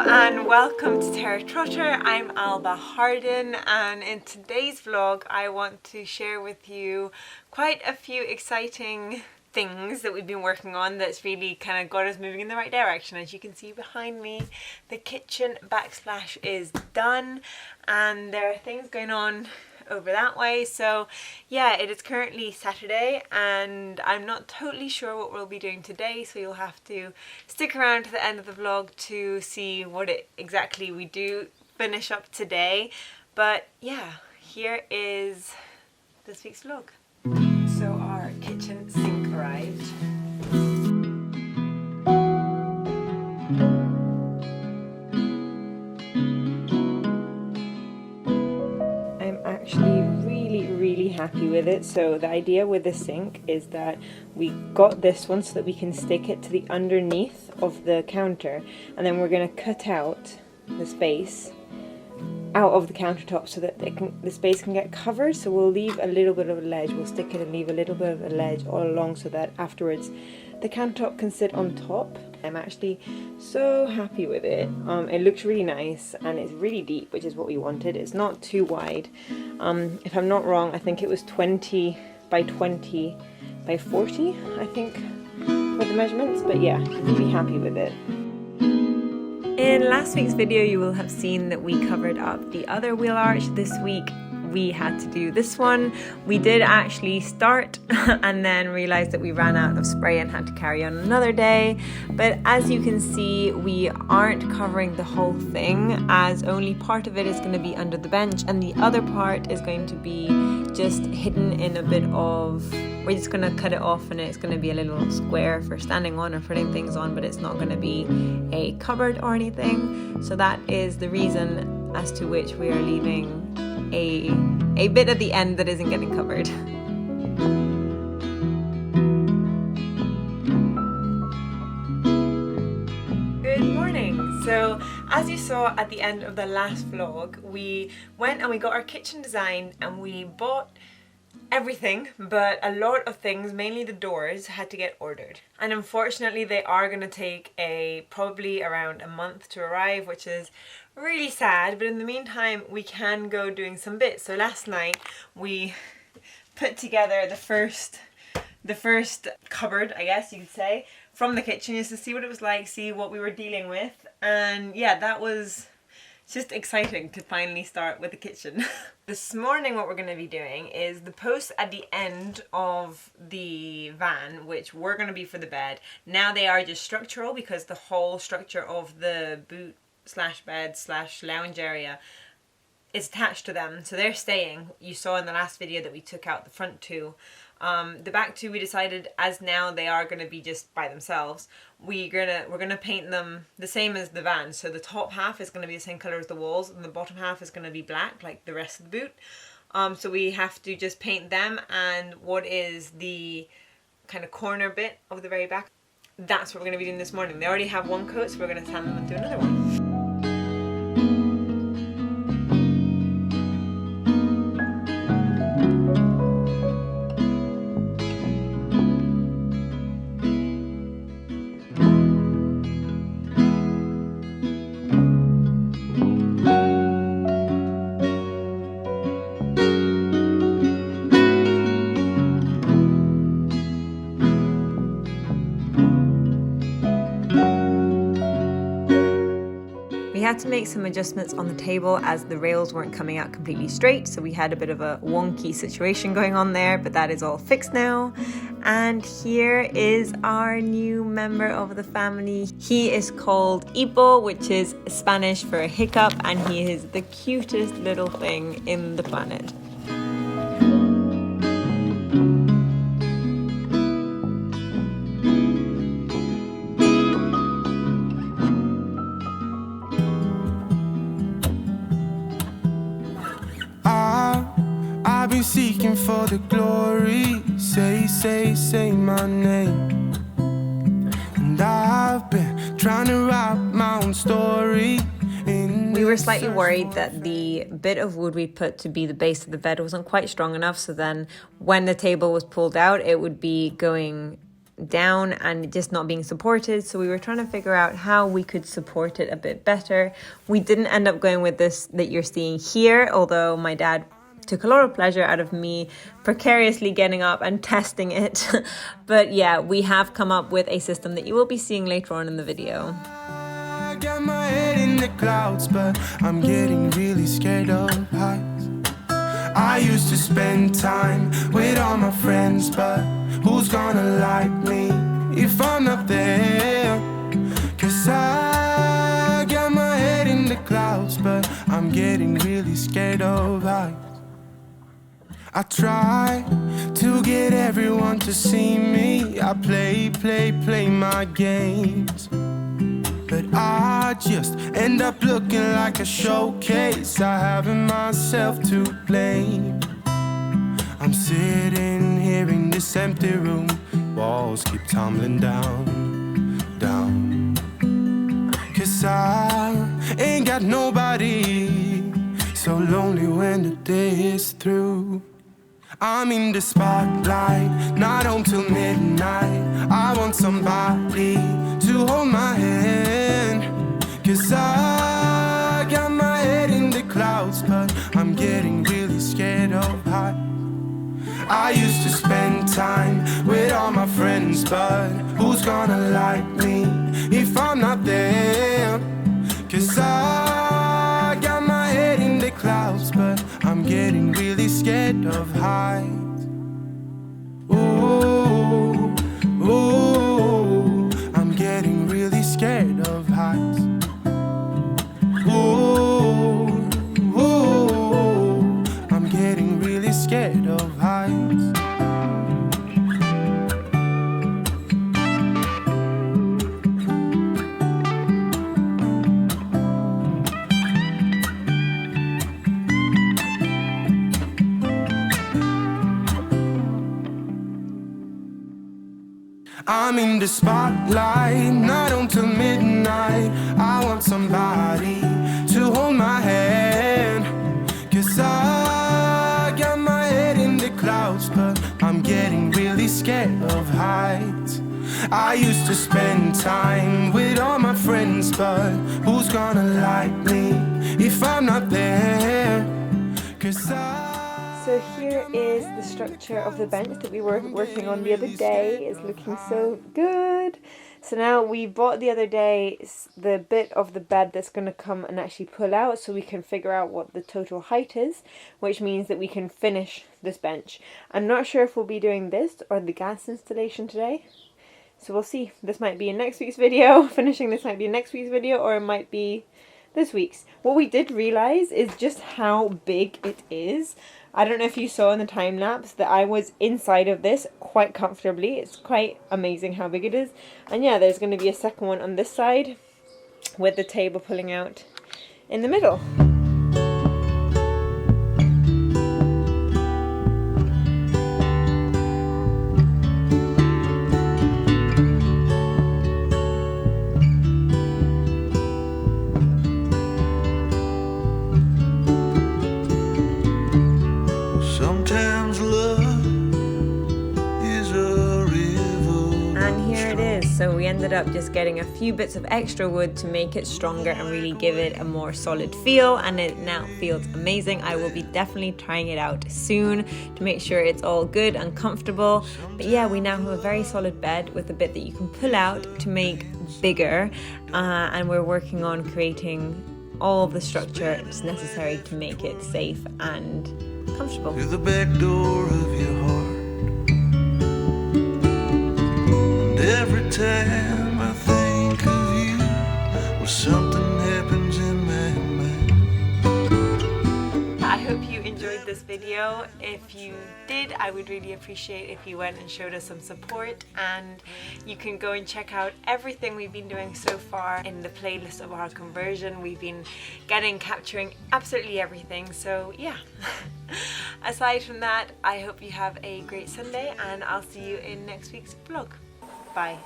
and welcome to Terra Trotter. I'm Alba Harden, and in today's vlog I want to share with you quite a few exciting things that we've been working on that's really kind of got us moving in the right direction. As you can see behind me, the kitchen backsplash is done and there are things going on over that way. So yeah, it is currently Saturday and I'm not totally sure what we'll be doing today, so you'll have to stick around to the end of the vlog to see what exactly we do finish up today. But yeah, here is this week's vlog. So our kitchen sink arrived. Actually really happy with it. So the idea with the sink is that we got this one so that we can stick it to the underneath of the counter, and then we're going to cut out the space out of the countertop so that the space can get covered. So we'll leave a little bit of a ledge, we'll stick it and leave a little bit of a ledge all along so that afterwards the countertop can sit on top. I'm actually so happy with it. It looks really nice and it's really deep, which is what we wanted. It's not too wide. If I'm not wrong, I think it was 20 by 20 by 40, I think, for the measurements. But yeah, really happy with it. In last week's video, you will have seen that we covered up the other wheel arch. This week, we had to do this one. We did actually start and then realized that we ran out of spray and had to carry on another day. But as you can see, we aren't covering the whole thing, as only part of it is going to be under the bench and the other part is going to be just hidden in a bit of, we're just going to cut it off and it's going to be a little square for standing on or putting things on, but it's not going to be a cupboard or anything. So that is the reason as to which we are leaving a bit at the end that isn't getting covered. Good morning. So as you saw at the end of the last vlog, we went and we got our kitchen designed and we bought everything, but a lot of things, mainly the doors, had to get ordered. And unfortunately they are going to take probably around a month to arrive, which is really sad, but in the meantime we can go doing some bits. So last night we put together the first cupboard, I guess you could say, from the kitchen, just to see what it was like, see what we were dealing with. And yeah, that was just exciting to finally start with the kitchen. This morning what we're going to be doing is the posts at the end of the van, which were going to be for the bed. Now they are just structural because the whole structure of the boot / bed / lounge area is attached to them, so they're staying. You saw in the last video that we took out the front two. The back two we decided, as now they are going to be just by themselves, we're gonna paint them the same as the van. So the top half is going to be the same color as the walls and the bottom half is going to be black like the rest of the boot. So we have to just paint them, and what is the kind of corner bit of the very back, that's what we're going to be doing this morning. They already have one coat, so we're going to sand them and do another one. We had to make some adjustments on the table as the rails weren't coming out completely straight, so we had a bit of a wonky situation going on there, but that is all fixed now. And here is our new member of the family. He is called hipo, which is Spanish for a hiccup, and he is the cutest little thing in the planet. I've been seeking for the glory. Say my name. And I've been trying to write my own story. We were slightly worried that the bit of wood we put to be the base of the bed wasn't quite strong enough, so then when the table was pulled out, it would be going down and just not being supported. So we were trying to figure out how we could support it a bit better. We didn't end up going with this that you're seeing here, although my dad took a lot of pleasure out of me precariously getting up and testing it. But yeah, we have come up with a system that you will be seeing later on in the video. I got my head in the clouds, but I'm getting really scared of heights. I used to spend time with all my friends, but who's gonna like me if I'm not there? 'Cause I got my head in the clouds, but I'm getting really scared of heights. I try to get everyone to see me. I play my games, but I just end up looking like a showcase. I haven't myself to blame. I'm sitting here in this empty room. Walls keep tumbling down. 'Cause I ain't got nobody. So lonely when the day is through. I'm in the spotlight, not home till midnight. I want somebody to hold my hand. 'Cause I got my head in the clouds, but I'm getting really scared of heights. I used to spend time with all my friends, but who's gonna like me if I'm not there? 'Cause I got my head in the clouds, but I'm getting really scared of heights. Ooh, ooh, I'm getting really scared of heights. Ooh, ooh, I'm getting really scared of heights. I'm in the spotlight, not until midnight. I want somebody to hold my hand. 'Cause I got my head in the clouds, but I'm getting really scared of heights. I used to spend time with all my friends, but who's gonna like me if I'm not there? 'Cause So here is the structure of the bench that we were working on the other day. It's looking so good. So now we bought the other day the bit of the bed that's going to come and actually pull out, so we can figure out what the total height is, which means that we can finish this bench. I'm not sure if we'll be doing this or the gas installation today. So we'll see. This might be in next week's video. Finishing this might be in next week's video, or it might be this week's. What we did realize is just how big it is. I don't know if you saw in the time lapse that I was inside of this quite comfortably. It's quite amazing how big it is. And yeah, there's going to be a second one on this side with the table pulling out in the middle. So we ended up just getting a few bits of extra wood to make it stronger and really give it a more solid feel, and it now feels amazing. I will be definitely trying it out soon to make sure it's all good and comfortable. But yeah, we now have a very solid bed with a bit that you can pull out to make bigger, and we're working on creating all the structure that's necessary to make it safe and comfortable. Through the back door of your heart. Every time I think of you, well, something happens in my mind. I hope you enjoyed this video. If you did, I would really appreciate if you went and showed us some support, and you can go and check out everything we've been doing so far in the playlist of our conversion. We've been capturing absolutely everything, so yeah. Aside from that, I hope you have a great Sunday, and I'll see you in next week's vlog. Bye.